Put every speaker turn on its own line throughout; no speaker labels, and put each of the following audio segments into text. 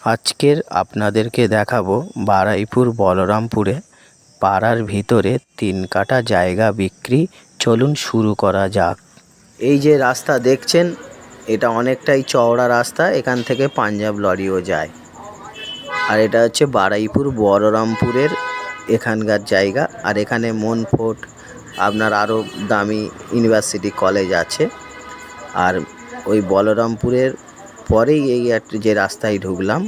আজকের আপনাদেরকে দেখাবো বারুইপুর বলরামপুরে পাড়ার ভিতরে 3 কাঠা জায়গা বিক্রি। চলুন শুরু করা যাক। এই যে রাস্তা দেখছেন, এটা অনেকটাই চওড়া রাস্তা, এখান থেকে পাঞ্জাব লরিও যায়। আর এটা হচ্ছে বারুইপুর বলরামপুরের এখানকার জায়গা। আর এখানে মনফোর্ট, আপনার আরও দামি ইউনিভার্সিটি কলেজ আছে। আর ওই বলরামপুরের পরেই এই যে রাস্তায় ঢুকলাম,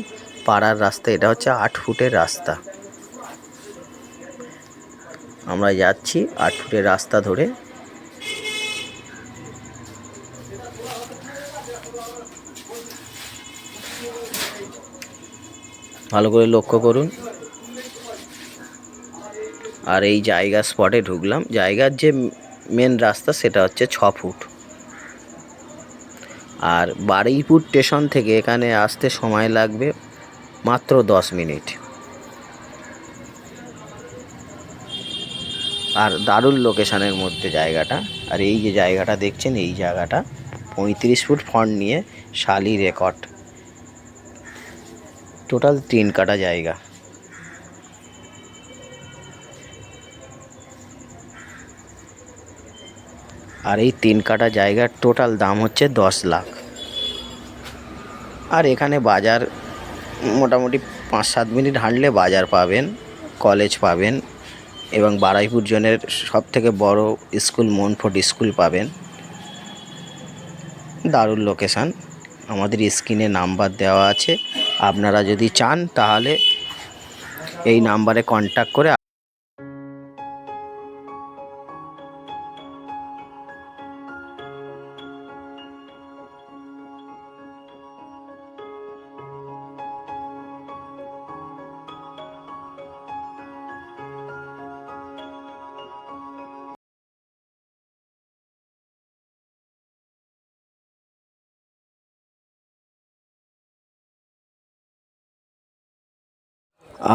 পাড়ার রাস্তা, এটা হচ্ছে 8 ফুটের রাস্তা। আমরা যাচ্ছি 8 ফুটের রাস্তা ধরে। ভালো করে লক্ষ্য করুন। আর এই জায়গা স্পটে ঢুকলাম। জায়গার যে মেন রাস্তা সেটা হচ্ছে 6 ফুট। আর বারুইপুর স্টেশন থেকে এখানে আসতে সময় লাগবে মাত্র 10 মিনিট। আর দারুণ লোকেশনের মধ্যে জায়গাটা। আর এই যে জায়গাটা দেখছেন, এই জায়গাটা 35 ফুট ফ্রন্ট নিয়ে শালি রেকর্ড, টোটাল 3 কাঠা জায়গা। আর এই 3 কাঠা জায়গার টোটাল দাম হচ্ছে 10 লাখ। আর এখানে বাজার মোটামুটি 5-7 মিনিট হাঁটলে বাজার পাবেন, কলেজ পাবেন, এবং বারুইপুর জোনের সবথেকে বড় স্কুল মনফোর্ট স্কুল পাবেন। দারুণ লোকেশান। আমাদের স্ক্রিনে নাম্বার দেওয়া আছে, আপনারা যদি চান তাহলে এই নাম্বারে কন্ট্যাক্ট করে।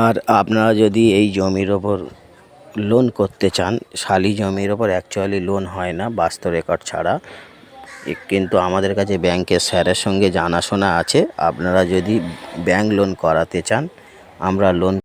আর আপনারা যদি এই জমির ওপর লোন করতে চান, শালি জমির ওপর অ্যাকচুয়ালি লোন হয় না বাস্তব রেকর্ড ছাড়া, কিন্তু আমাদের কাছে ব্যাংকের স্যারের সঙ্গে জানাশোনা আছে। আপনারা যদি ব্যাংক লোন করাতে চান, আমরা লোন